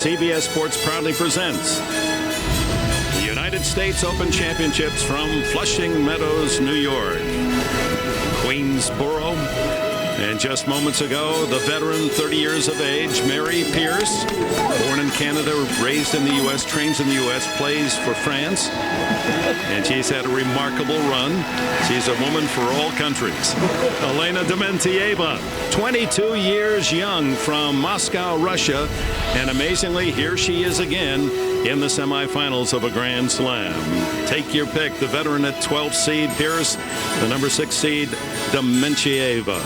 CBS Sports proudly presents the United States Open Championships from Flushing Meadows, New York. Queensboro. And just moments ago, the veteran, 30 years of age, Mary Pierce, born in Canada, raised in the U.S., trains in the U.S., plays for France. And she's had a remarkable run. She's a woman for all countries. Elena Dementieva, 22 years young, from Moscow, Russia. And amazingly, here she is again in the semifinals of a Grand Slam. Take your pick. The veteran at 12th seed, Pierce. The number 6 seed, Dementieva.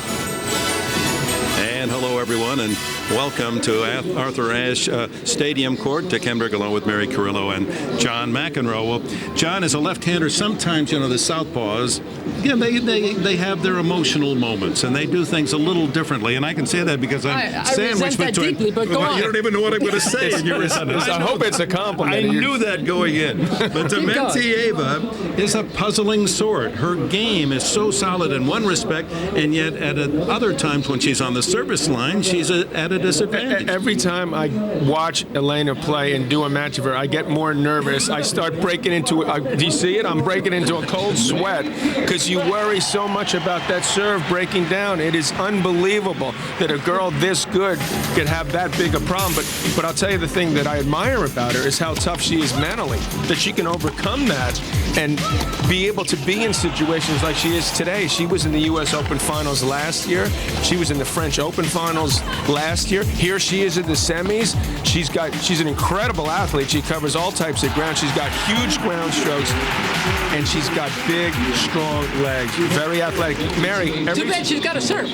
And hello, everyone, and welcome to Arthur Ashe Stadium Court. Dick Henberg along with Mary Carrillo and John McEnroe. Well, John is a left-hander. Sometimes, the southpaws, they have their emotional moments, and they do things a little differently. And I can say that because I'm sandwiched between. Deeply, but go on. You don't even know what I'm going to say. I hope it's a compliment. I knew that going in. But Dementieva is a puzzling sort. Her game is so solid in one respect, and yet at other times when she's on the service line, she's at a disadvantage. Every time I watch Elena play and do a match of her, I get more nervous. I start breaking into do you see it? I'm breaking into a cold sweat because you worry so much about that serve breaking down. It is unbelievable that a girl this good could have that big a problem. But I'll tell you the thing that I admire about her is how tough she is mentally, that she can overcome that and be able to be in situations like she is today. She was in the U.S. Open Finals last year. She was in the French Open Finals last year. Here she is in the semis. She's an incredible athlete. She covers all types of ground. She's got huge ground strokes, and she's got big, strong legs. Very athletic. Mary, too bad she's got a serve.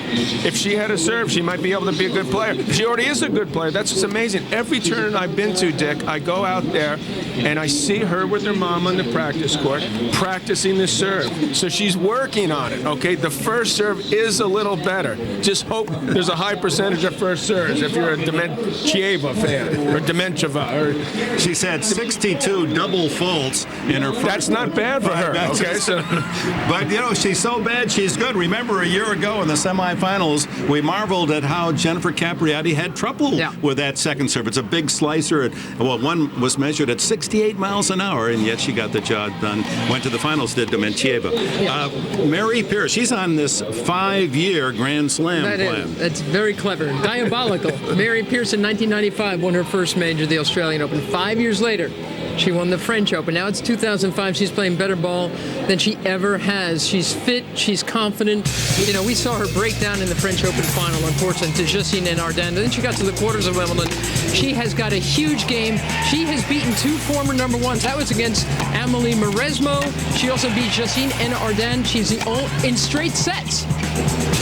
If she had a serve, she might be able to be a good player. She already is a good player. That's what's amazing. Every tournament I've been to, Dick, I go out there and I see her with her mom on the practice court practicing the serve. So she's working on it, okay? The first serve is a little better. Just hope there's a high percentage of first serves if you're a Dementieva fan or Dementieva. She's had 62 double faults in her first. That's not bad for her, okay? So, but, she's so bad, she's good. Remember, a year ago in the semifinals, we marveled at how Jennifer Capriati had trouble with that second serve. It's a big slicer. One was measured at 68 miles an hour, and yet she got the job done. Went to the finals, did Dementieva. Mary Pierce, she's on this 5-year Grand Slam plan. That's very clever. Diabolical. Mary Pierce in 1995 won her first major, the Australian Open. 5 years later, she won the French Open. Now it's 2005. She's playing better ball than she ever has. She's fit. She's confident. We saw her break down in the French Open final, unfortunately, to Justine and Arden. Then she got to the quarters of Wimbledon. She has got a huge game. She has beaten 2 former number ones. That was against Amelie Mauresmo. She also beat Justine and Arden. She's the only in straight sets.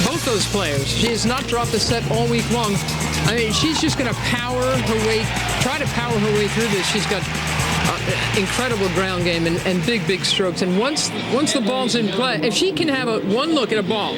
Both those players. She has not dropped a set all week long. I mean, she's just going to try to power her way through this. She's got incredible ground game and big strokes. And once the ball's in play, if she can have one look at a ball,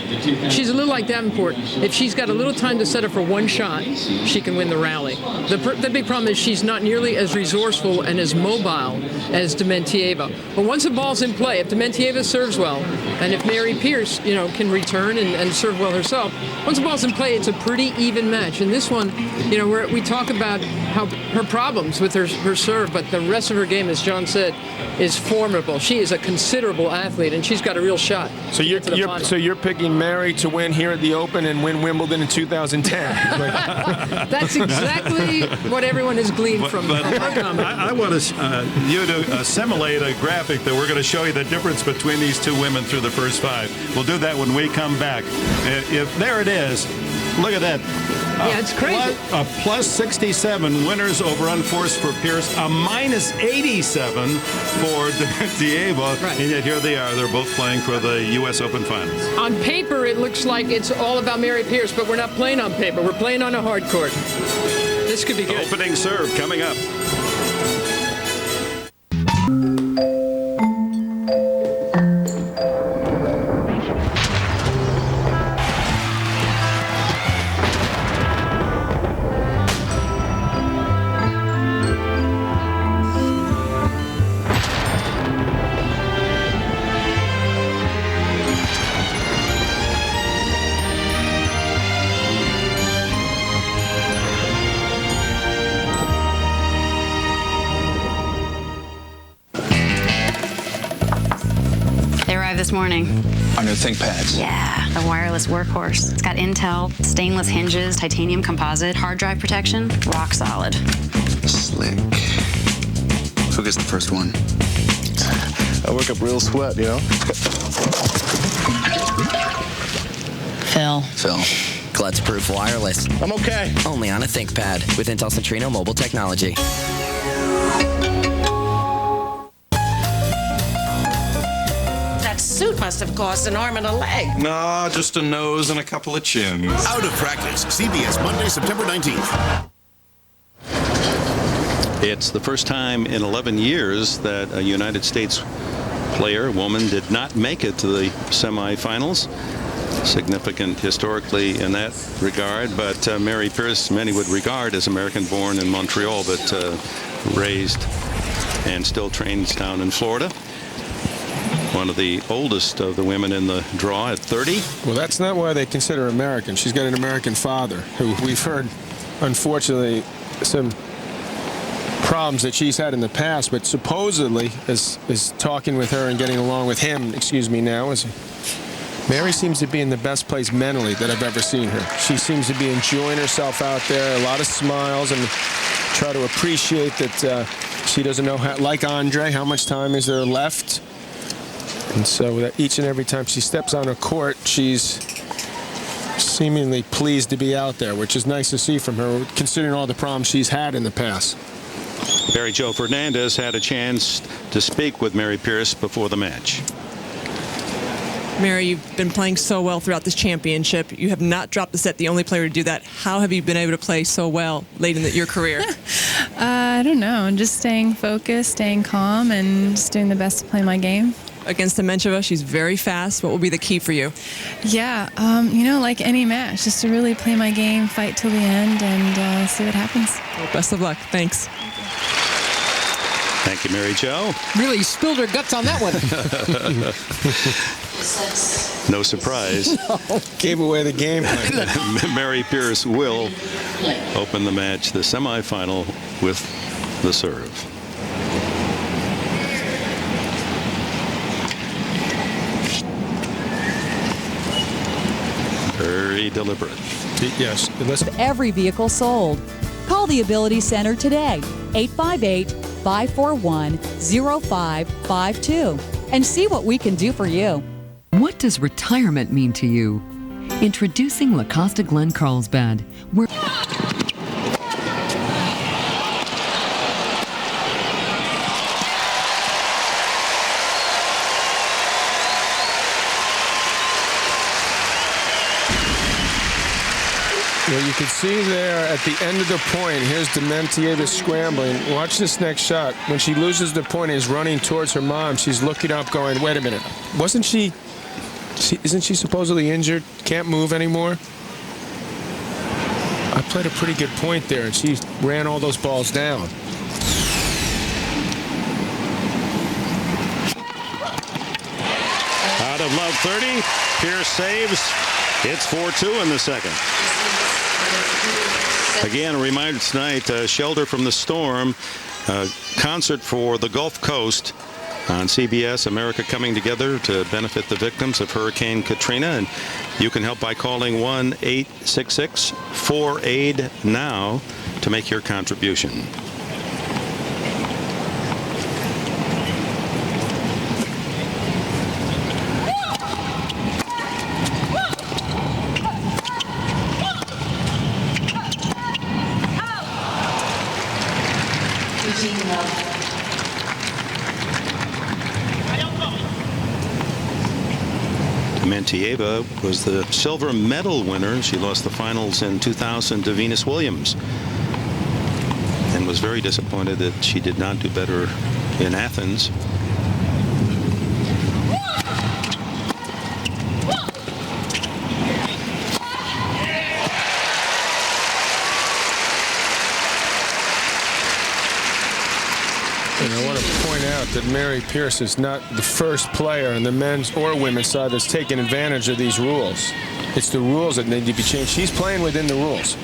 she's a little like Davenport. If she's got a little time to set up for one shot, she can win the rally. The big problem is she's not nearly as resourceful and as mobile as Dementieva. But once the ball's in play, if Dementieva serves well, and if Mary Pierce, can return and serve well herself, once the ball's in play, it's a pretty even match. And this one, we talk about how her problems with her serve, but the rest of her game, as John said, is formidable. She is a considerable athlete, and she's got a real shot. So you're picking Mary to win here at the Open and win Wimbledon in 2010. That's exactly what everyone has gleaned from our comment. I want you to assimilate a graphic that we're going to show you the difference between these two women through the first 5. We'll do that when we come back. There it is. Look at that. It's crazy. A plus 67 winners over unforced for Pierce, a minus 87 for Dementieva, right. And yet here they are. They're both playing for the U.S. Open Finals. On paper, it looks like it's all about Mary Pierce, but we're not playing on paper. We're playing on a hard court. This could be good. Opening serve coming up. this morning. On your ThinkPads? Yeah, the wireless workhorse. It's got Intel, stainless hinges, titanium composite, hard drive protection, rock solid. Slick. Who gets the first one? I work up real sweat, you know? Phil. Klutz-proof wireless. I'm okay. Only on a ThinkPad with Intel Centrino mobile technology. That suit must have cost an arm and a leg. Nah, just a nose and a couple of chins. Out of Practice, CBS, Monday, September 19th. It's the first time in 11 years that a United States player, woman, did not make it to the semifinals. Significant historically in that regard, but Mary Pierce, many would regard as American-born in Montreal, but raised and still trains down in Florida. One of the oldest of the women in the draw at 30. Well, that's not why they consider her American. She's got an American father who we've heard, unfortunately, some problems that she's had in the past, but supposedly is talking with her and getting along with him, now, Mary seems to be in the best place mentally that I've ever seen her. She seems to be enjoying herself out there, a lot of smiles, and try to appreciate that she doesn't know, like Andre, how much time is there left. And so that each and every time she steps on a court, she's seemingly pleased to be out there, which is nice to see from her, considering all the problems she's had in the past. Barry Joe Fernandez had a chance to speak with Mary Pierce before the match. Mary, you've been playing so well throughout this championship. You have not dropped the set, the only player to do that. How have you been able to play so well late in your career? I don't know. Just staying focused, staying calm, and just doing the best to play my game. Against Dementieva, she's very fast. What will be the key for you? Yeah, like any match, just to really play my game, fight till the end, and see what happens. Well, best of luck. Thanks. Thank you, Mary Jo. Really spilled her guts on that one. No surprise. No. Gave away the game plan. Mary Pierce will open the match, the semifinal, with the serve. Very deliberate. Yes. Every vehicle sold. Call the Ability Center today, 858-541-0552, and see what we can do for you. What does retirement mean to you? Introducing La Costa Glen Carlsbad, where Well, you can see there at the end of the point, here's Dementieva scrambling. Watch this next shot. When she loses the point and is running towards her mom, she's looking up going, wait a minute, isn't she supposedly injured? Can't move anymore? I played a pretty good point there, and she ran all those balls down. Out of love 30, Pierce saves. It's 4-2 in the second. Again, a reminder tonight, Shelter from the Storm, concert for the Gulf Coast on CBS, America Coming Together to benefit the victims of Hurricane Katrina. And you can help by calling 1-866-4AID-NOW to make your contribution. Dementieva was the silver medal winner. She lost the finals in 2000 to Venus Williams and was very disappointed that she did not do better in Athens. And I want to point out that Mary Pierce is not the first player on the men's or women's side that's taken advantage of these rules. It's the rules that need to be changed. She's playing within the rules.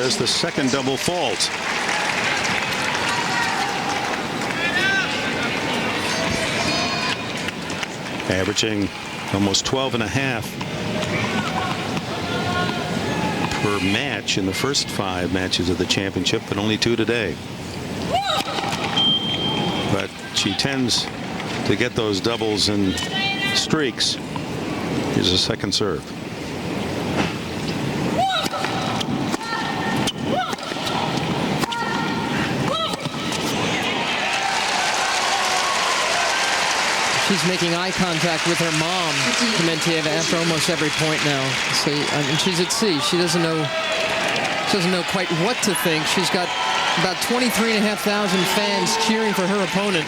There's the second double fault. Averaging almost 12.5 per match in the first 5 matches of the championship, but only 2 today. But she tends to get those doubles and streaks. Here's a second serve. She's making eye contact with her mom, Dementieva, after almost every point now. See, I mean, she's at sea. She doesn't know quite what to think. She's got about 23,500 fans cheering for her opponent.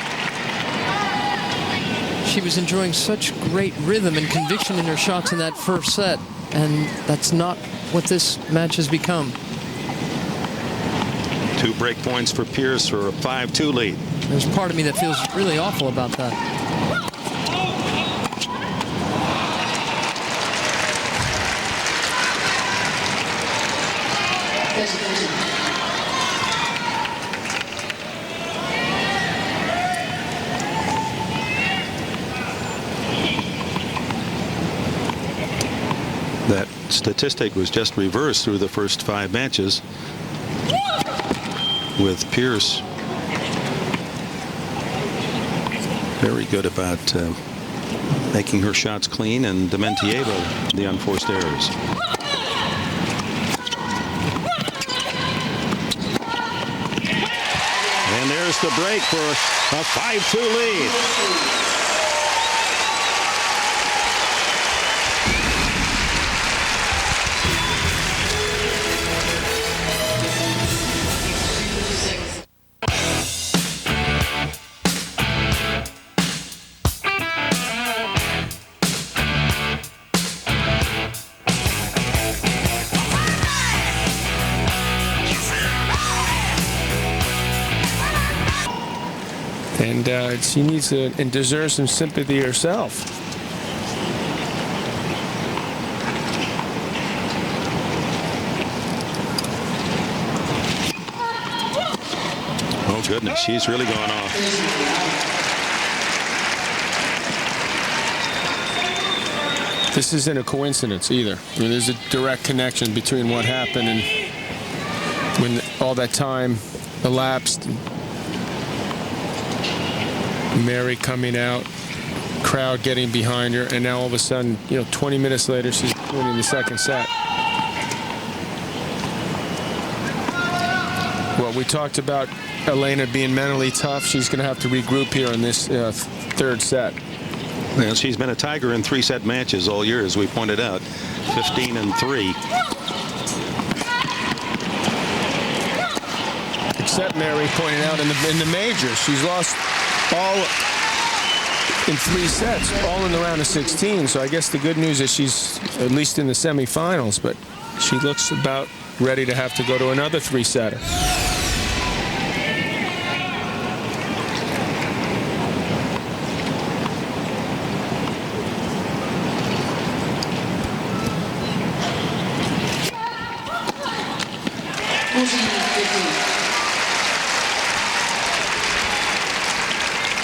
She was enjoying such great rhythm and conviction in her shots in that first set, and that's not what this match has become. 2 break points for Pierce for a 5-2 lead. There's part of me that feels really awful about that. That statistic was just reversed through the first 5 matches, with Pierce very good about making her shots clean, and Dementieva the unforced errors. And there's the break for a 5-2 lead. And she needs to and deserves some sympathy herself. Oh, goodness, she's really gone off. This isn't a coincidence either. I mean, there's a direct connection between what happened and when all that time elapsed. Mary coming out, crowd getting behind her, and now all of a sudden, 20 minutes later, she's winning the second set. Well, we talked about Elena being mentally tough. She's going to have to regroup here in this third set. Well, she's been a tiger in 3-set matches all year, as we pointed out, 15-3. Except Mary pointed out in the majors, she's lost all in 3 sets, all in the round of 16. So I guess the good news is she's at least in the semifinals, but she looks about ready to have to go to another 3-setter.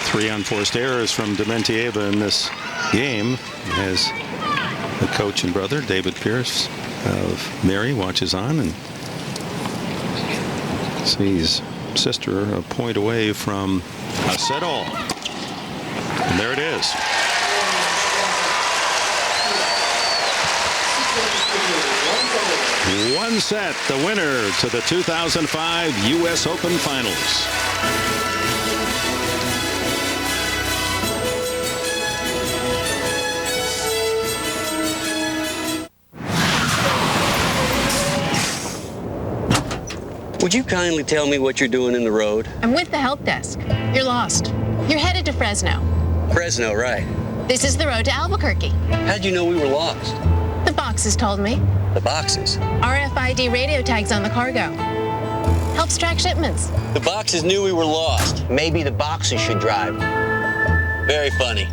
Three unforced errors from Dementieva in this game, as the coach and brother, David Pierce of Mary, watches on and sees sister a point away from a set all. And there it is. One set, the winner to the 2005 U.S. Open Finals. Would you kindly tell me what you're doing in the road? I'm with the help desk. You're lost. You're headed to Fresno. Fresno, right. This is the road to Albuquerque. How'd you know we were lost? The boxes told me. The boxes? RFID radio tags on the cargo. Helps track shipments. The boxes knew we were lost. Maybe the boxes should drive. Very funny.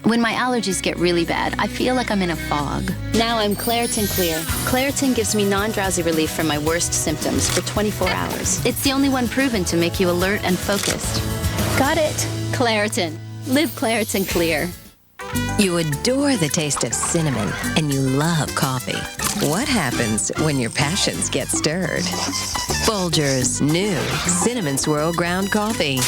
When my allergies get really bad, I feel like I'm in a fog. Now I'm Claritin Clear. Claritin gives me non-drowsy relief from my worst symptoms for 24 hours. It's the only one proven to make you alert and focused. Got it. Claritin. Live Claritin Clear. You adore the taste of cinnamon, and you love coffee. What happens when your passions get stirred? Folgers new Cinnamon Swirl Ground Coffee.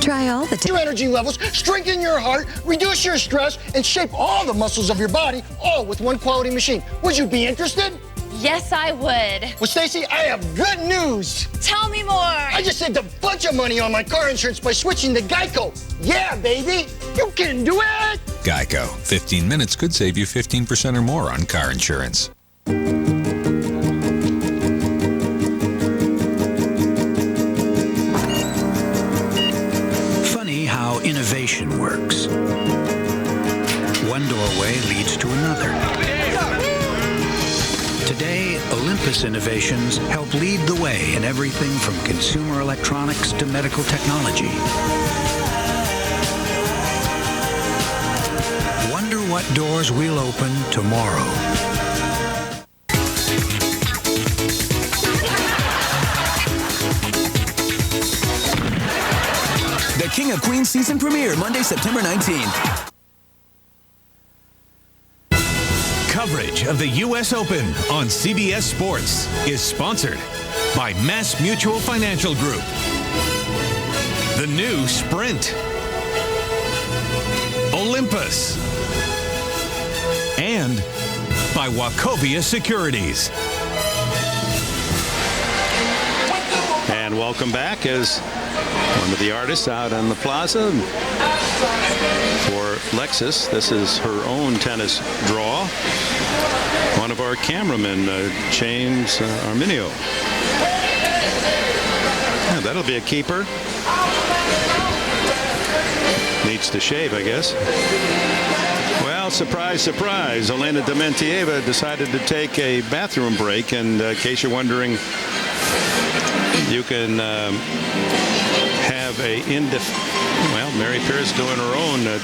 Try all the your energy levels, strengthen your heart, reduce your stress, and shape all the muscles of your body, all with one quality machine. Would you be interested? Yes, I would. Well, Stacy, I have good news. Tell me more. I just saved a bunch of money on my car insurance by switching to Geico. Yeah, baby, you can do it. Geico. 15 minutes could save you 15% or more on car insurance. Funny how innovation works. One doorway leads to another. Today, Olympus Innovations help lead the way in everything from consumer electronics to medical technology. Wonder what doors we'll open tomorrow. The King of Queens season premiere, Monday, September 19th. Coverage of the U.S. Open on CBS Sports is sponsored by Mass Mutual Financial Group, the new Sprint, Olympus, and by Wachovia Securities. And welcome back as one of the artists out on the plaza for Lexus. This is her own tennis draw. One of our cameramen, James Arminio. Yeah, that'll be a keeper. Needs to shave, I guess. Well, surprise, surprise. Elena Dementieva decided to take a bathroom break. And in case you're wondering, you can have a well, Mary Pierce doing her own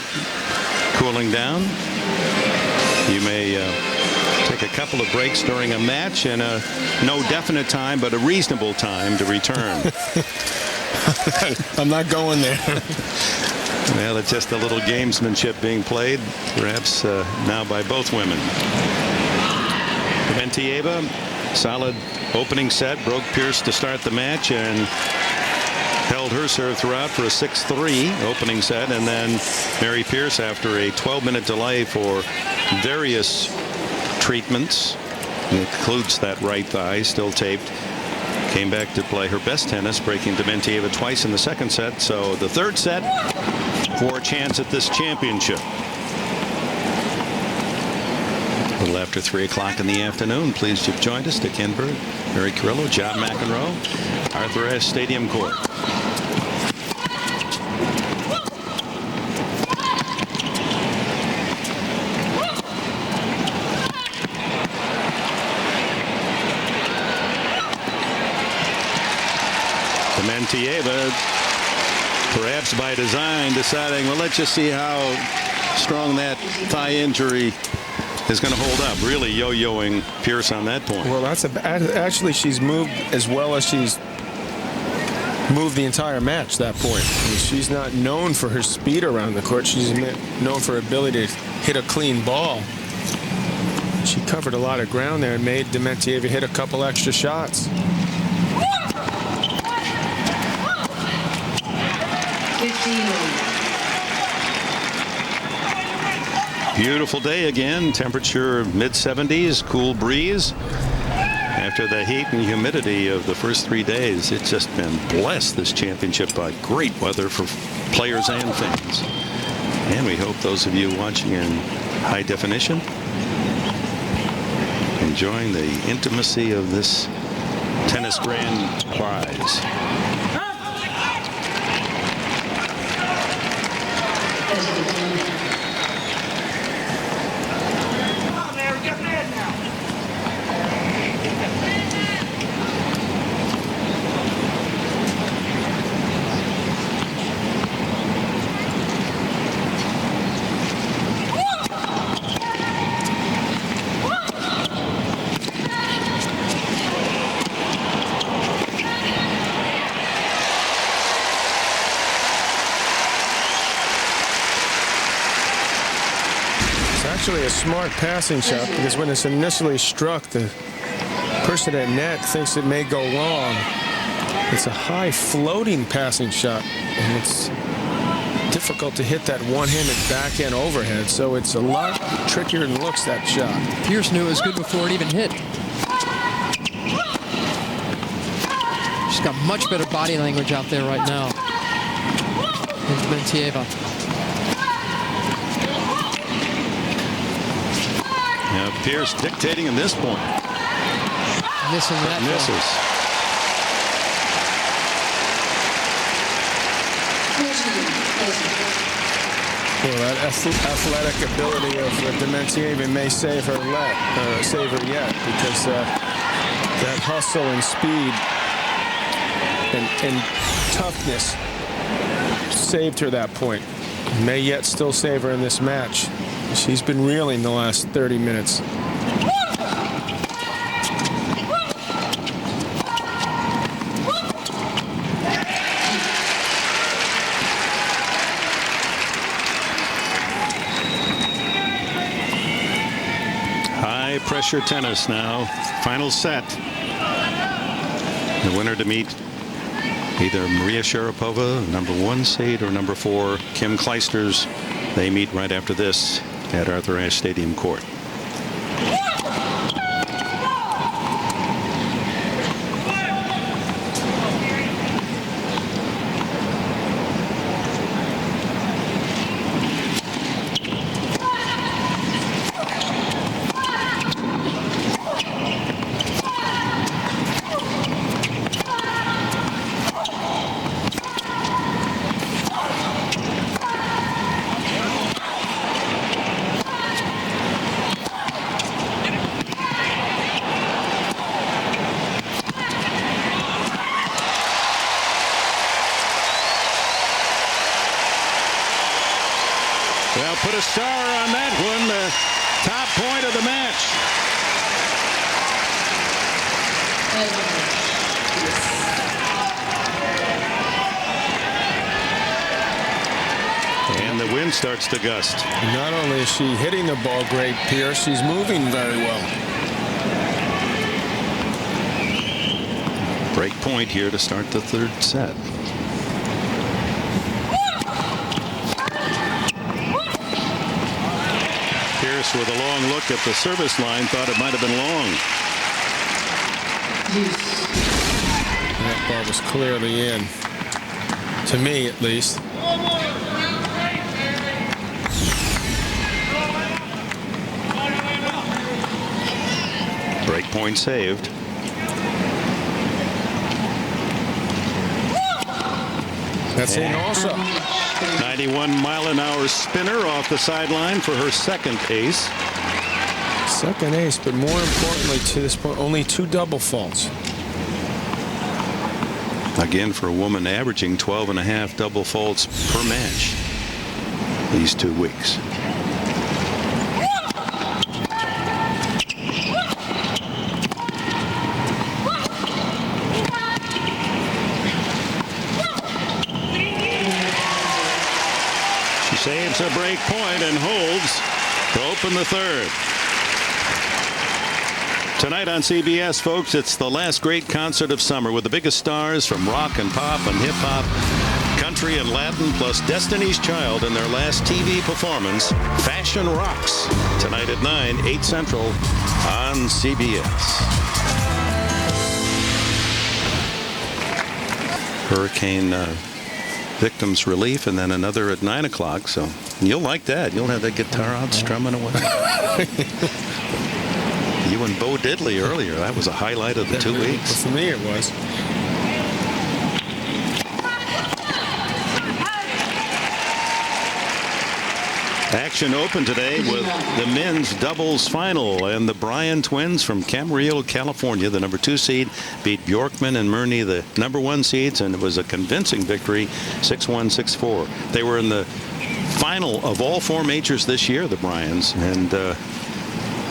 cooling down. You may take a couple of breaks during a match and no definite time, but a reasonable time to return. I'm not going there. Well, it's just a little gamesmanship being played, perhaps now by both women. Dementieva, solid opening set, broke Pierce to start the match and held her serve throughout for a 6-3 opening set. And then Mary Pierce, after a 12-minute delay for various treatments, includes that right thigh, still taped, came back to play her best tennis, breaking Dementieva twice in the second set. So the third set for a chance at this championship. A little after 3 o'clock in the afternoon. Pleased you've joined us. Dick Enberg, Mary Carrillo, John McEnroe, Arthur Ashe Stadium Court. Dementieva, perhaps by design, deciding, well, let's just see how strong that thigh injury is going to hold up. Really yo-yoing Pierce on that point. Well, actually she's moved as well as she's moved the entire match, that point. I mean, she's not known for her speed around the court. She's known for her ability to hit a clean ball. She covered a lot of ground there and made Dementieva hit a couple extra shots. Beautiful day again. Temperature mid-70s, cool breeze. After the heat and humidity of the first 3 days, it's just been blessed, this championship, by great weather for players and fans. And we hope those of you watching in high definition enjoying the intimacy of this tennis grand prize. smart passing shot because when it's initially struck, the person at net thinks it may go long. It's a high floating passing shot, and it's difficult to hit that one-handed backhand overhead, so it's a lot trickier than looks, that shot. Pierce knew it was good before it even hit. She's got much better body language out there right now. Dementieva. Now Pierce dictating in this point. Missing that. Misses. Well, that athletic ability of Dementieva may save her yet, because that hustle and speed and toughness saved her that point. May yet still save her in this match. She's been reeling the last 30 minutes. High pressure tennis now. Final set. The winner to meet either Maria Sharapova, number 1 seed, or number 4, Kim Clijsters. They meet right after this at Arthur Ashe Stadium Court. Well, put a star on that one, the top point of the match. And the wind starts to gust. Not only is she hitting the ball great, Pierce, she's moving very well. Break point here to start the third set. Pierce with a long look at the service line, thought it might have been long. That ball was clearly in, to me at least. Break point saved. That's in also. 91-mile-an-hour spinner off the sideline for her second ace. Second ace, but more importantly to this point, only 2 double faults. Again, for a woman averaging 12.5 double faults per match these 2 weeks. Saves a break point and holds to open the third. Tonight on CBS, folks, it's the last great concert of summer with the biggest stars from rock and pop and hip hop, country and Latin, plus Destiny's Child in their last TV performance, Fashion Rocks, tonight at 9, 8 Central on CBS. Hurricane victims relief, and then another at 9 o'clock. So you'll like that. You'll have that guitar out strumming away. You and Bo Diddley earlier. That was a highlight of the 2 weeks. For me, it was. Action open today with the men's doubles final, and the Bryan twins from Camarillo, California, the number 2 seed, beat Bjorkman and Murney, the number 1 seeds, and it was a convincing victory, 6-1, 6-4. They were in the final of all 4 majors this year, the Bryans, and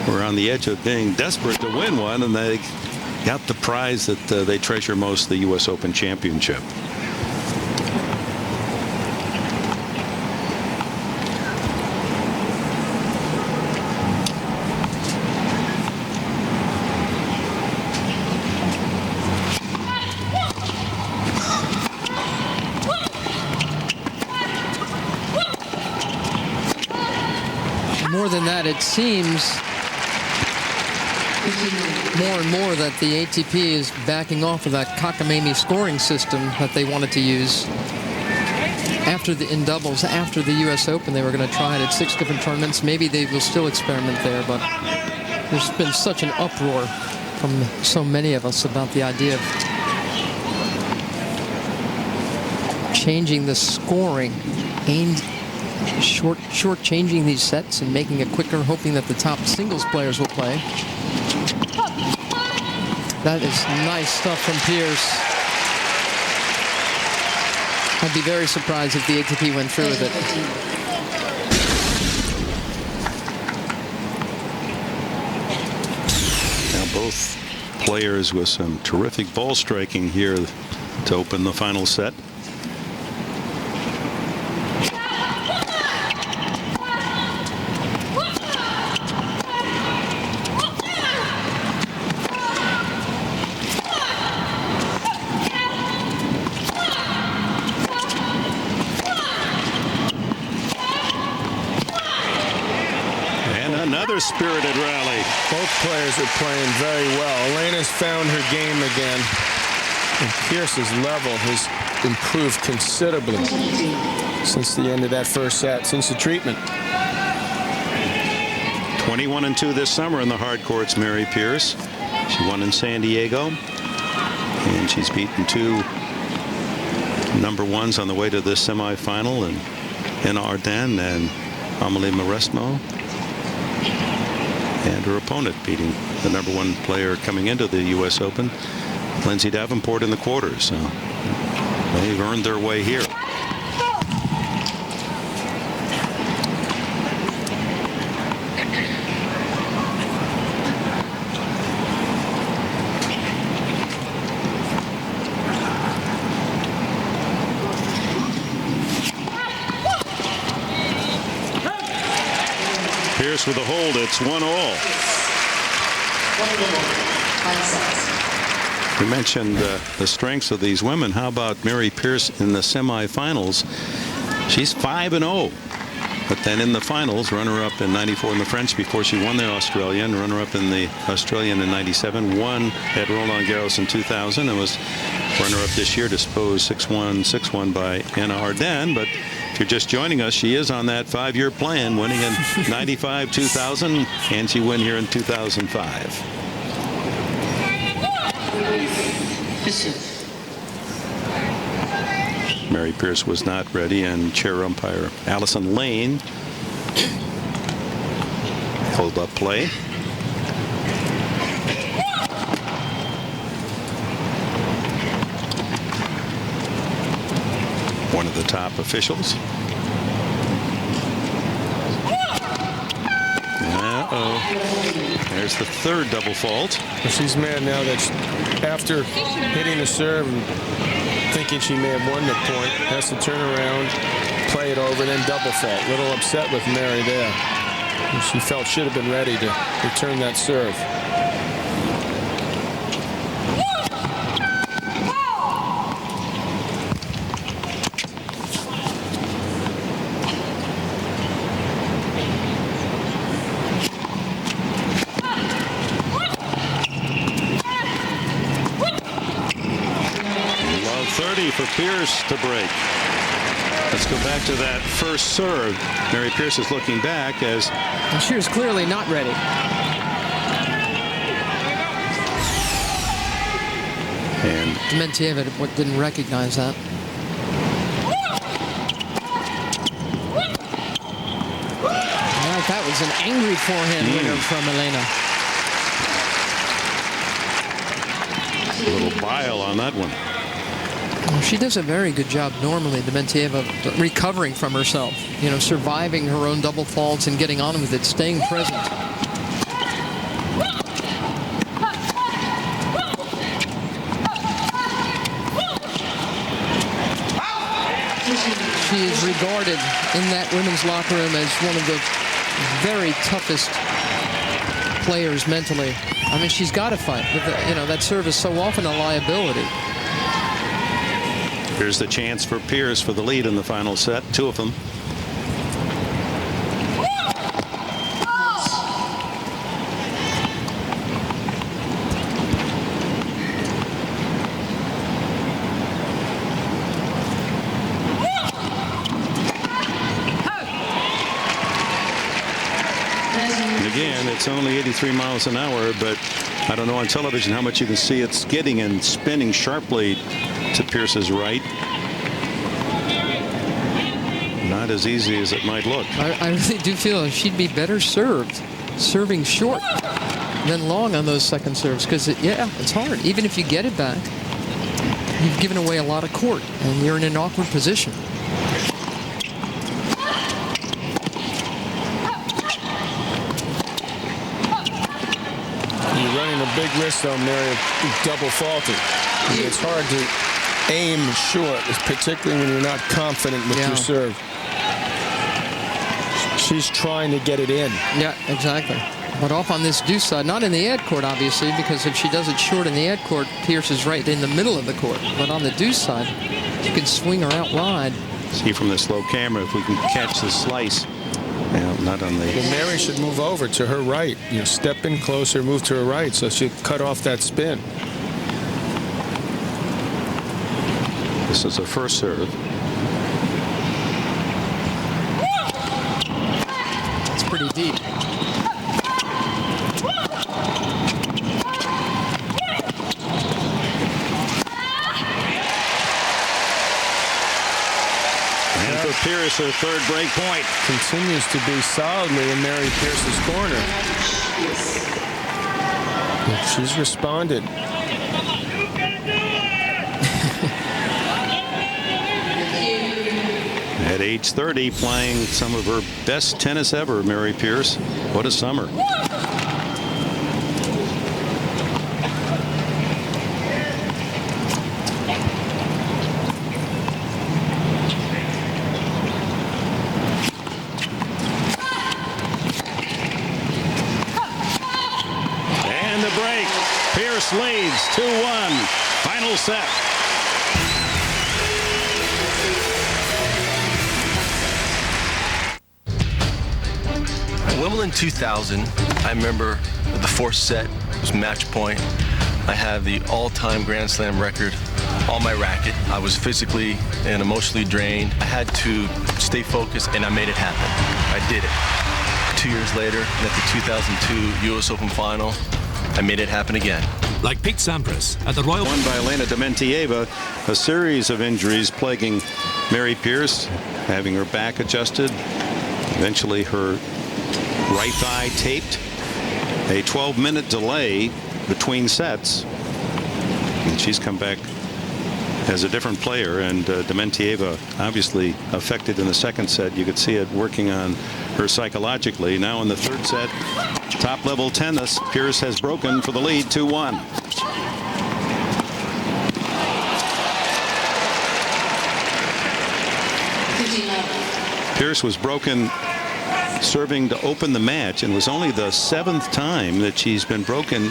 were on the edge of being desperate to win one, and they got the prize that they treasure most, the U.S. Open Championship. more than that, it seems more and more that the ATP is backing off of that cockamamie scoring system that they wanted to use in doubles after the U.S. Open. They were going to try it at 6 different tournaments. Maybe they will still experiment there, but there's been such an uproar from so many of us about the idea of changing the scoring, short-changing these sets and making it quicker, hoping that the top singles players will play. That is nice stuff from Pierce. I'd be very surprised if the ATP went through with it. Now both players with some terrific ball striking here to open the final set. Spirited rally. Both players are playing very well. Elena's found her game again. And Pierce's level has improved considerably since the end of that first set, since the treatment. 21-2 this summer in the hard courts, Mary Pierce. She won in San Diego. And she's beaten 2 number 1s on the way to this semifinal, and Elena Arden and Amelie Mauresmo. And her opponent beating the number 1 player coming into the U.S. Open, Lindsay Davenport, in the quarters. So they've earned their way here. Pierce with a hold. It's 1-all. We mentioned the strengths of these women. How about Mary Pierce in the semifinals? She's 5-0. But then in the finals, runner-up in '94 in the French before she won the Australian, runner-up in the Australian in '97, won at Roland Garros in 2000, and was runner-up this year, disposed 6-1, 6-1 by Elena Arden. But if you're just joining us, she is on that 5-year plan, winning in '95, 2000, and she won here in 2005. Mary Pierce was not ready, and chair umpire Allison Lane held up play. One of the top officials. Uh-oh. There's the third double fault. She's mad now that after hitting the serve and thinking she may have won the point, has to turn around, play it over, then double fault. A little upset with Mary there. She felt should have been ready to return that serve. For Pierce to break. Let's go back to that first serve. Mary Pierce is looking back as she was clearly not ready. And Dementieva didn't recognize that. That was an angry forehand winner from Elena. A little bile on that one. She does a very good job normally, Dementieva, recovering from herself, you know, surviving her own double faults and getting on with it, staying present. She is regarded in that women's locker room as one of the very toughest players mentally. I mean, she's got to fight. But you know, that serve is so often a liability. Here's the chance for Pierce for the lead in the final set. 2 of them. It's only 83 miles an hour, but I don't know on television how much you can see it skidding and spinning sharply to Pierce's right. Not as easy as it might look. I really do feel she'd be better served serving short than long on those second serves, because it's hard. Even if you get it back, you've given away a lot of court and you're in an awkward position. You're running a big risk though, Mary, of double faulting. It's hard to aim short, particularly when you're not confident with your serve. She's trying to get it in. Yeah, exactly. But off on this deuce side, not in the ad court, obviously, because if she does it short in the ad court, Pierce is right in the middle of the court. But on the deuce side, you can swing her out wide. See from the slow camera if we can catch the slice. Not on the. Well, Mary should move over to her right. Step in closer, move to her right, so she'll cut off that spin. This is her first serve. It's pretty deep. And for Pierce, her third break point. Continues to be solidly in Mary Pierce's corner. She's responded. At age 30, playing some of her best tennis ever, Mary Pierce. What a summer. And the break. Pierce leads 2-1. Final set. Wimbledon 2000, I remember the fourth set was match point. I have the all-time Grand Slam record on my racket. I was physically and emotionally drained. I had to stay focused, and I made it happen. I did it. 2 years later, at the 2002 U.S. Open Final, I made it happen again. Like Pete Sampras at the Royal. Won by Elena Dementieva. A series of injuries plaguing Mary Pierce, having her back adjusted, eventually her right thigh taped, a 12-minute delay between sets, and she's come back as a different player. And Dementieva obviously affected in the second set. You could see it working on her psychologically. Now in the third set, top-level tennis, Pierce has broken for the lead, 2-1. Pierce was broken serving to open the match, and was only the 7th time that she's been broken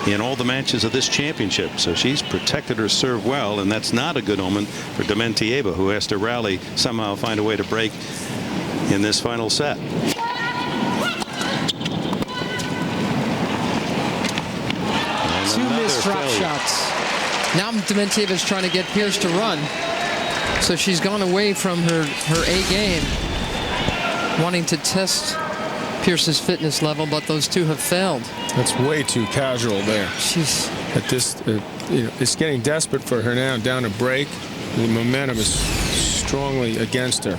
in all the matches of this championship. So she's protected her serve well, and that's not a good omen for Dementieva, who has to rally, somehow find a way to break in this final set. Two missed drop shots. Now Dementieva's trying to get Pierce to run. So she's gone away from her A game, wanting to test Pierce's fitness level, but those two have failed. That's way too casual there. She's at this, it's getting desperate for her now. Down a break, the momentum is strongly against her.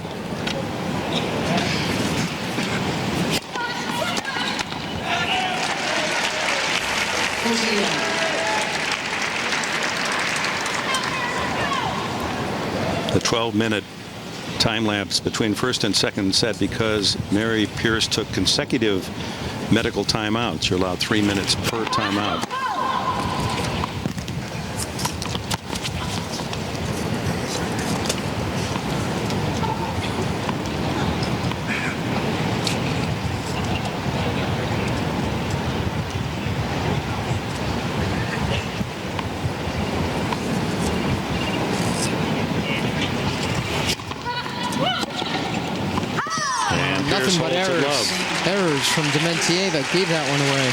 The 12-minute time lapse between first and second set, because Mary Pierce took consecutive medical timeouts. You're allowed 3 minutes per timeout. nothing but errors from Dementieva. Gave that one away.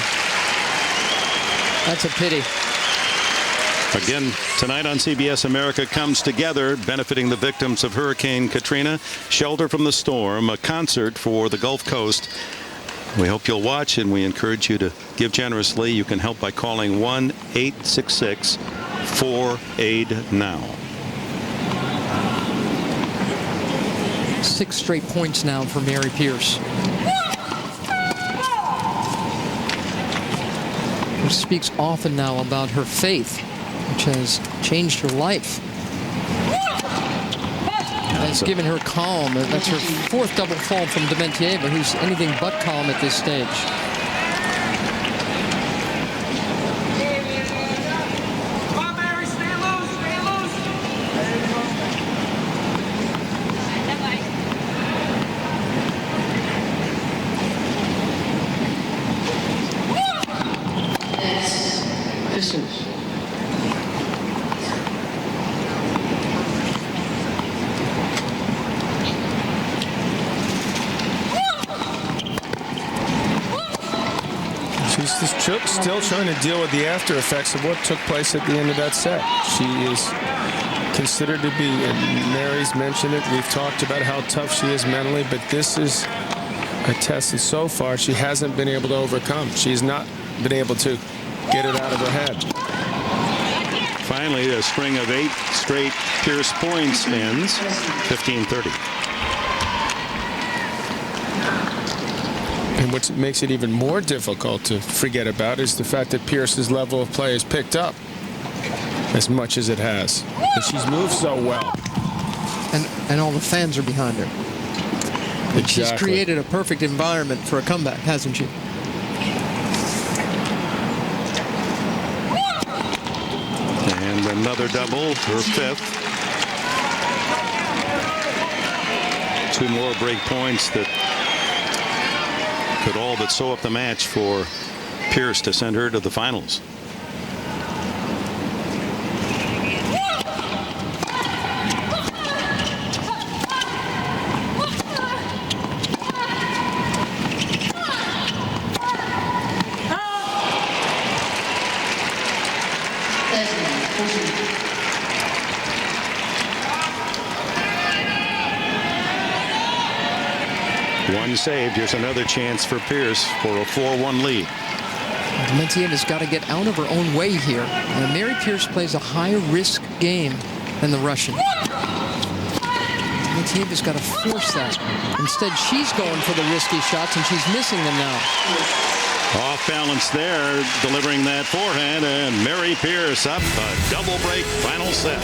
That's a pity. Again, tonight on CBS, America comes together, benefiting the victims of Hurricane Katrina. Shelter from the storm, a concert for the Gulf Coast. We hope you'll watch, and we encourage you to give generously. You can help by calling 1-866-4AID-NOW. 6 straight points now for Mary Pierce. She speaks often now about her faith, which has changed her life. It's given her calm. That's her 4th double fault from Dementieva, who's anything but calm at this stage. She's still trying to deal with the after effects of what took place at the end of that set. She is considered to be, and Mary's mentioned it, we've talked about how tough she is mentally, but this is a test that so far she hasn't been able to overcome. She's not been able to get it out of her head. Finally, a string of 8 straight Pierce points ends 15-30. And what makes it even more difficult to forget about is the fact that Pierce's level of play has picked up as much as it has. And she's moved so well. And all the fans are behind her. Exactly. She's created a perfect environment for a comeback, hasn't she? And another double, her 5th. 2 more break points that could all but sew up the match for Pierce to send her to the finals. One saved. Here's another chance for Pierce for a 4-1 lead. Dementieva's got to get out of her own way here. And Mary Pierce plays a higher risk game than the Russian. Dementieva's got to force that. Instead, she's going for the risky shots, and she's missing them now. Off balance there, delivering that forehand, and Mary Pierce up a double break final set.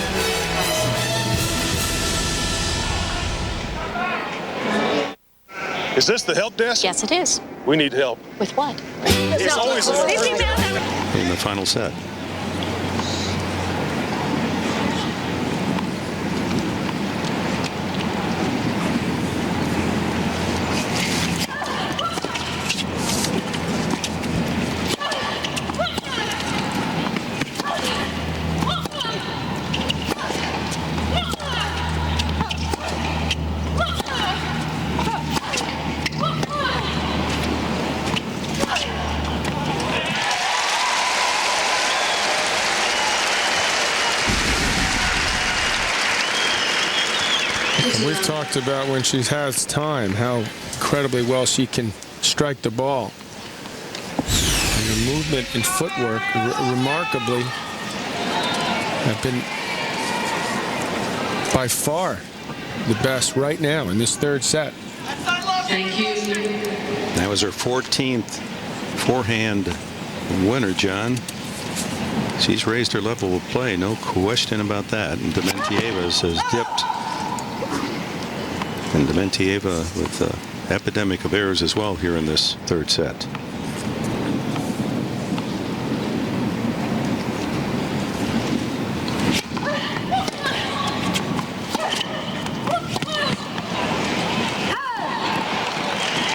Is this the help desk? Yes, it is. We need help. With what? It's always In the final set. We've talked about when she has time how incredibly well she can strike the ball. And her movement and footwork remarkably have been by far the best right now in this 3rd set. Thank you. That was her 14th forehand winner, John. She's raised her level of play, no question about that. And Dementieva has dipped. And Dementieva with the epidemic of errors as well here in this 3rd set.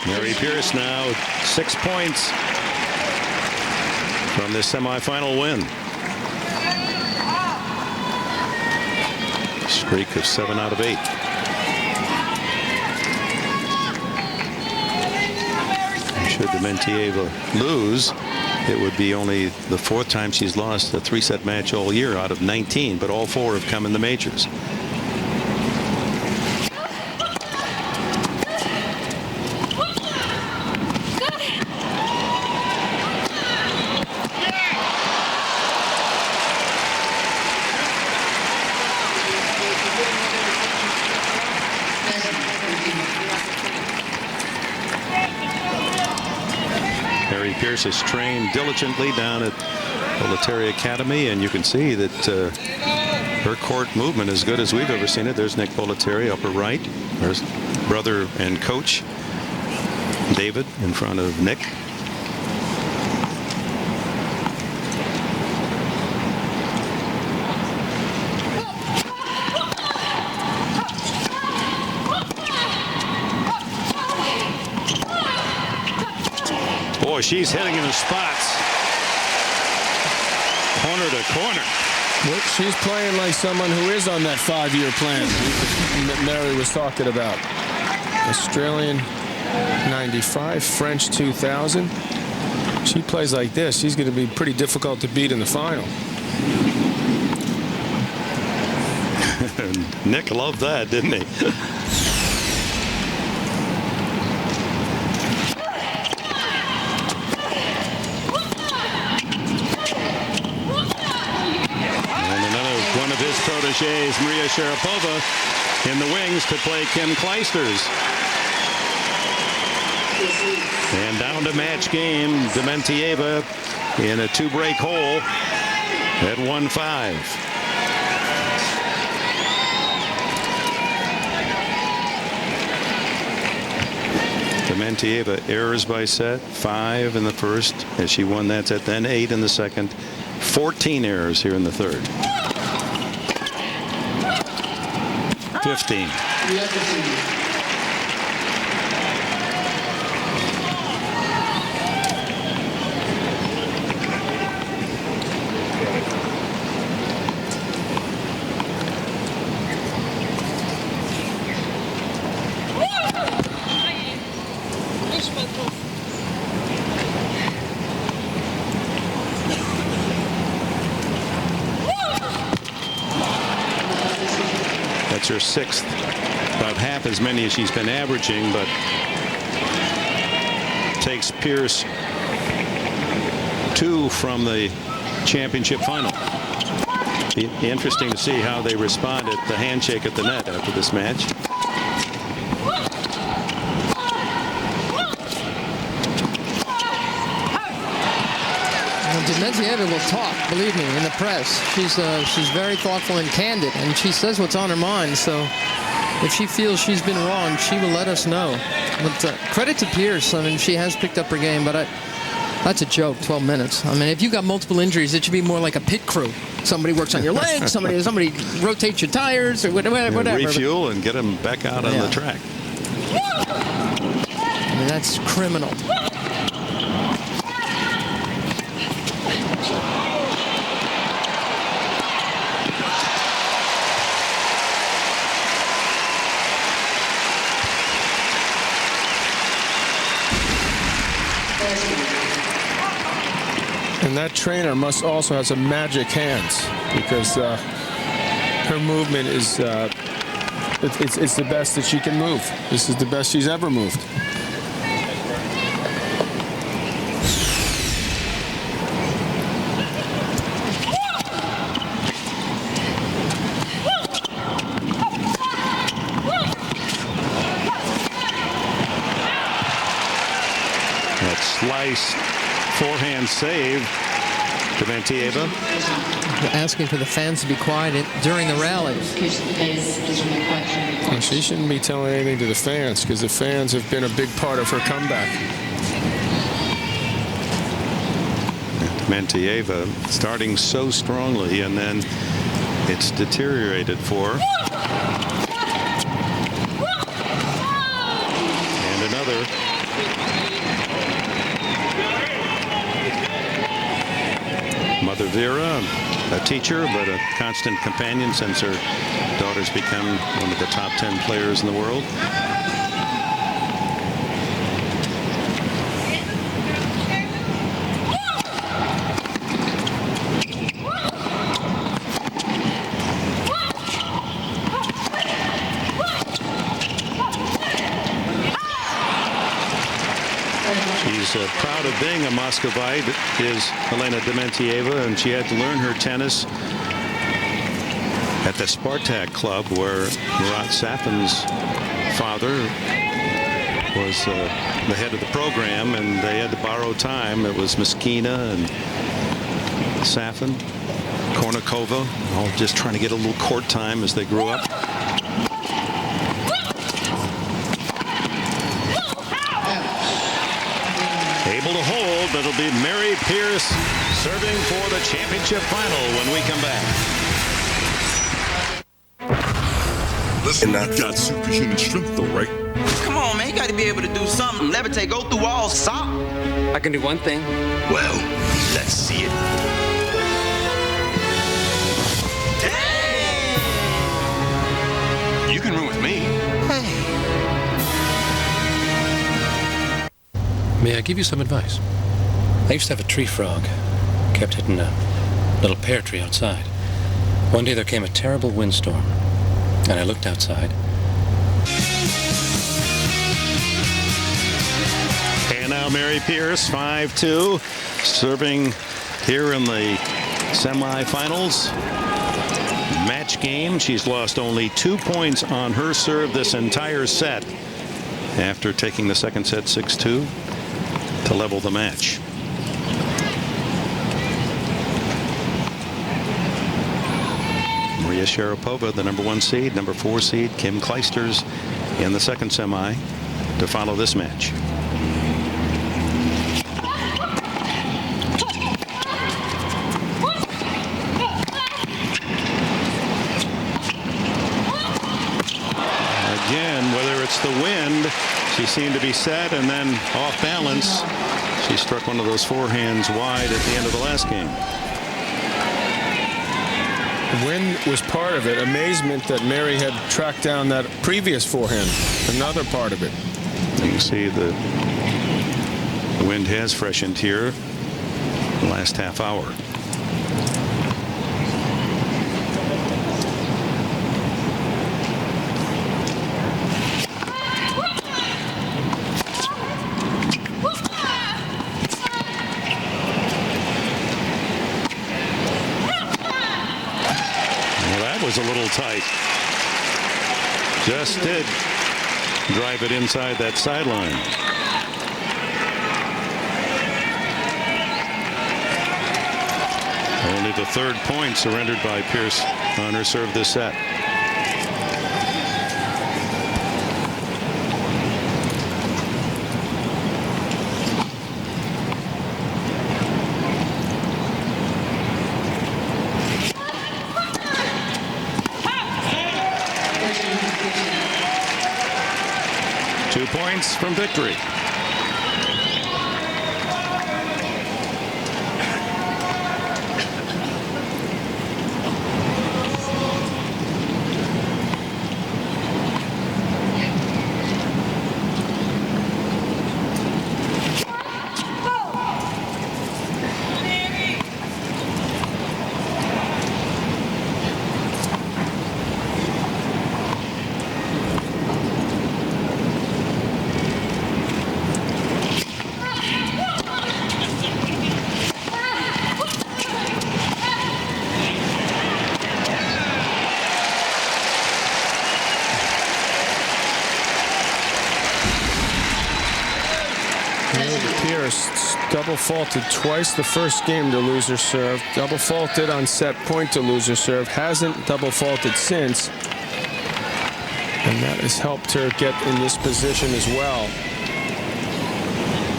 Mary Pierce now 6 points from this semifinal win. Streak of 7 out of 8. Should Dementieva lose, it would be only the 4th time she's lost a 3-set match all year out of 19, but all 4 have come in the majors. Mary Pierce has trained diligently down at Bollettieri Academy, and you can see that her court movement is good as we've ever seen it. There's Nick Bollettieri, upper right. There's brother and coach David in front of Nick. Boy, she's hitting in the spots. Corner to corner. Well, she's playing like someone who is on that 5-year plan that Mary was talking about. Australian 95, French 2000. She plays like this. She's going to be pretty difficult to beat in the final. Nick loved that, didn't he? Proteges Maria Sharapova in the wings to play Kim Clijsters. And down to match game, Dementieva in a 2-break hole at 1-5. Dementieva errors by set, 5 in the first as she won that set, then 8 in the second, 14 errors here in the third. 15. That's her 6th, about half as many as she's been averaging, but takes Pierce 2 from the championship final. Be interesting to see how they respond at the handshake at the net after this match. Dementieva will talk, believe me, in the press. She's very thoughtful and candid, and she says what's on her mind. So if she feels she's been wrong, she will let us know. But credit to Pierce. I mean, she has picked up her game, but that's a joke, 12 minutes. I mean, if you got multiple injuries, it should be more like a pit crew. Somebody works on your legs, somebody rotates your tires, or whatever. Refuel and get them back out on the track. I mean, that's criminal. And that trainer must also have some magic hands, because her movement is it's the best that she can move. This is the best she's ever moved. That slice forehand save. Dementieva asking for the fans to be quiet during the rally. Well, she shouldn't be telling anything to the fans, because the fans have been a big part of her comeback. Dementieva starting so strongly, and then it's deteriorated for her. And another. Mother Vera, a teacher, but a constant companion since her daughter's become one of the top 10 players in the world. She's proud of being a Muscovite, is Elena Dementieva, and she had to learn her tennis at the Spartak club, where Murat Safin's father was the head of the program, and they had to borrow time. It was Meskina and Safin, Kornikova, all just trying to get a little court time as they grew up. Able to hold, but it'll be Mary Pierce serving for the championship final when we come back. Listen, I've got superhuman strength though, right? Come on, man. You got to be able to do something. Levitate, go through walls, stop. I can do one thing. Well, let's see it. Dang! You can room with me. Hey. May I give you some advice? I used to have a tree frog. Kept it in a little pear tree outside. One day there came a terrible windstorm, and I looked outside. And now Mary Pierce, 5-2, serving here in the semifinals. Match game. She's lost only 2 points on her serve this entire set after taking the second set 6-2 to level the match. Maria Sharapova, the #1 seed, #4 seed, Kim Clijsters in the second semi to follow this match. Again, whether it's the wind, she seemed to be set and then off balance. She struck one of those forehands wide at the end of the last game. Wind was part of it. Amazement that Mary had tracked down that previous forehand. Another part of it. You can see the wind has freshened here the last half hour. Was a little tight. Just did drive it inside that sideline. Only the third point surrendered by Pierce on her serve this set. Points from victory. Double faulted twice the first game to lose her serve. Double faulted on set point to lose her serve. Hasn't double faulted since. And that has helped her get in this position as well.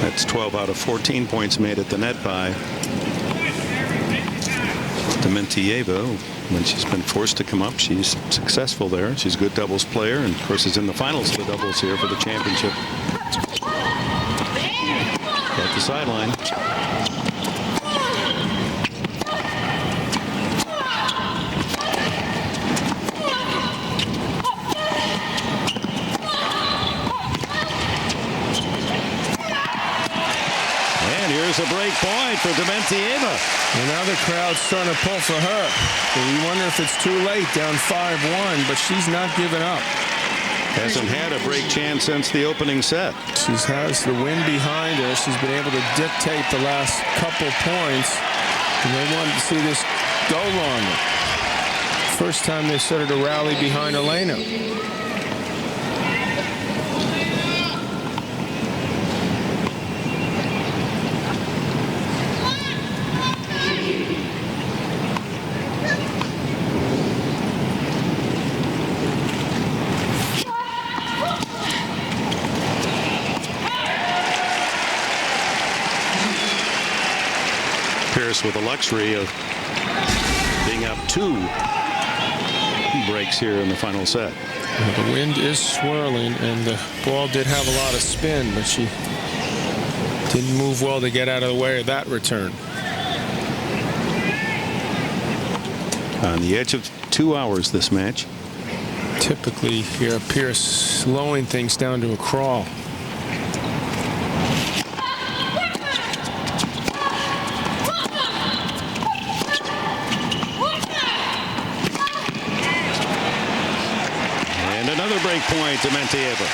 That's 12 out of 14 points made at the net by Dementieva. When she's been forced to come up, she's successful there. She's a good doubles player, and of course is in the finals of the doubles here for the championship. At the sideline. And here's a break point for Dementieva. And now the crowd's starting to pull for her. And you wonder if it's too late, down 5-1, but she's not giving up. Hasn't had a break chance since the opening set. She has the wind behind her. She's been able to dictate the last couple points. And they wanted to see this go longer. First time they started to rally behind Elena. Pierce with the luxury of being up 2 breaks here in the final set. Well, the wind is swirling, and the ball did have a lot of spin, but she didn't move well to get out of the way of that return. On the edge of 2 hours, this match. Typically, here Pierce slowing things down to a crawl. And another break point to Dementieva.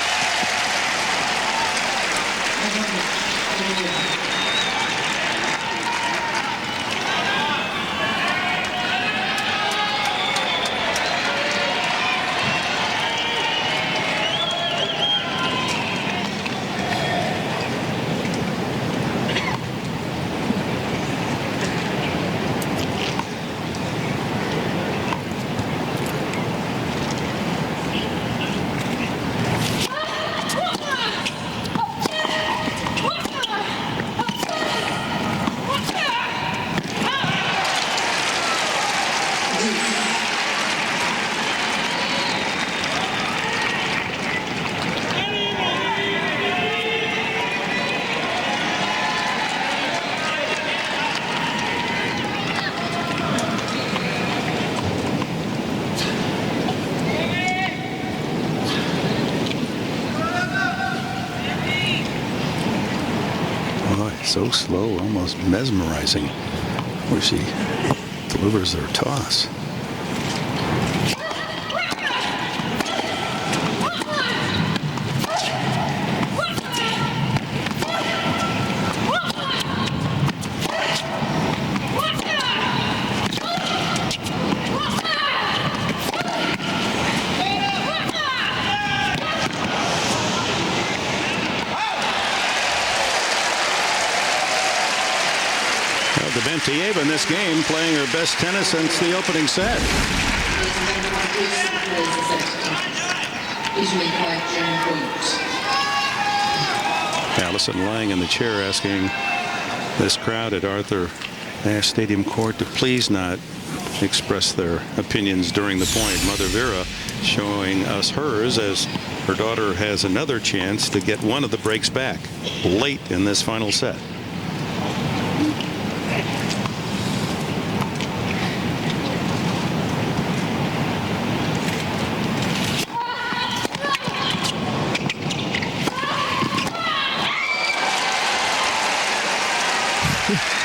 So slow, almost mesmerizing, where she delivers her toss. Dementieva in this game playing her best tennis since the opening set. Allison lying in the chair asking this crowd at Arthur Ashe Stadium Court to please not express their opinions during the point. Mother Vera showing us hers as her daughter has another chance to get one of the breaks back late in this final set.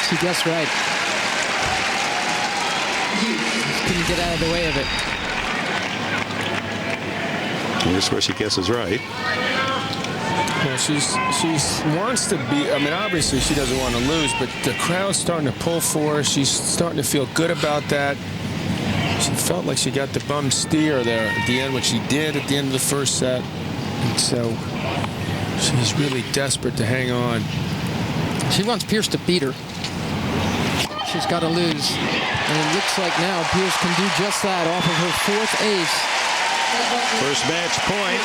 She guessed right. Couldn't get out of the way of it. Here's where she guesses right. Well, she wants to be. I mean, obviously she doesn't want to lose, but the crowd's starting to pull for her. She's starting to feel good about that. She felt like she got the bum steer there at the end, which she did at the end of the first set, and so she's really desperate to hang on. She wants Pierce to beat her. She's got to lose. And it looks like now Pierce can do just that off of her 4th ace. First match point.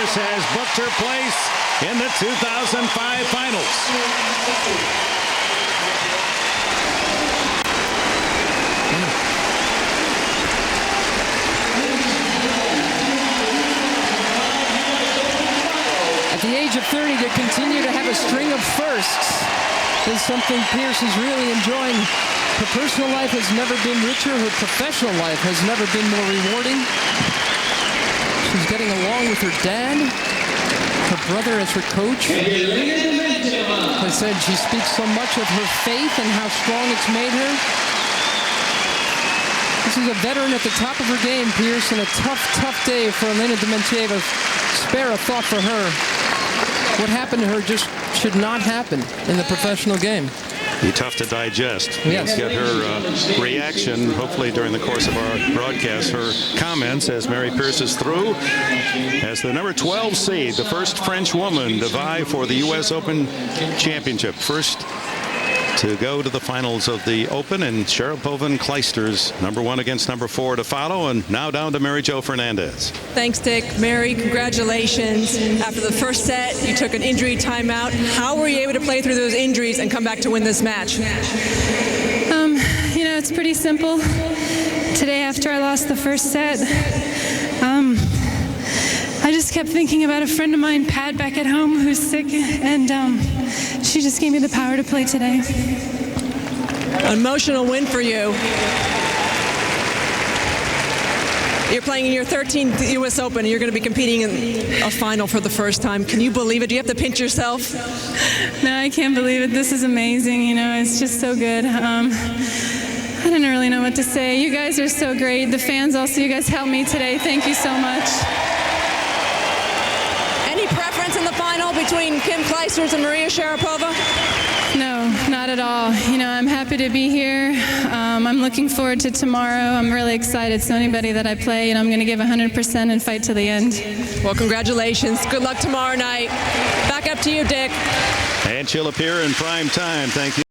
Has booked her place in the 2005 finals. At the age of 30, to continue to have a string of firsts is something Pierce is really enjoying. Her personal life has never been richer. Her professional life has never been more rewarding. She's getting along with her dad, her brother as her coach. Like I said, she speaks so much of her faith and how strong it's made her. This is a veteran at the top of her game, Pierce, and a tough, tough day for Elena Dementieva. Spare a thought for her. What happened to her just should not happen in the professional game. Be tough to digest. Yes. Let's get her reaction, hopefully during the course of our broadcast, her comments as Mary Pierce is through as the number 12 seed, the first French woman to vie for the U.S. Open Championship. First to go to the finals of the Open, and Sharapova and Clijsters, number 1 against number 4 to follow, and now down to Mary Jo Fernandez. Thanks, Dick. Mary, congratulations. After the first set, you took an injury timeout. How were you able to play through those injuries and come back to win this match? You know, it's pretty simple. Today, after I lost the first set, I just kept thinking about a friend of mine, Pat, back at home, who's sick, and she just gave me the power to play today. Emotional win for you. You're playing in your 13th U.S. Open, and you're going to be competing in a final for the first time. Can you believe it? Do you have to pinch yourself? No, I can't believe it. This is amazing. You know, it's just so good. I didn't really know what to say. You guys are so great. The fans also, you guys helped me today. Thank you so much. Any preference in the final between Kim Clijsters and Maria Sharapova? No, not at all. You know, I'm happy to be here. I'm looking forward to tomorrow. I'm really excited. So anybody that I play, and I'm going to give 100% and fight to the end. Well, congratulations. Good luck tomorrow night. Back up to you, Dick. And she'll appear in prime time. Thank you.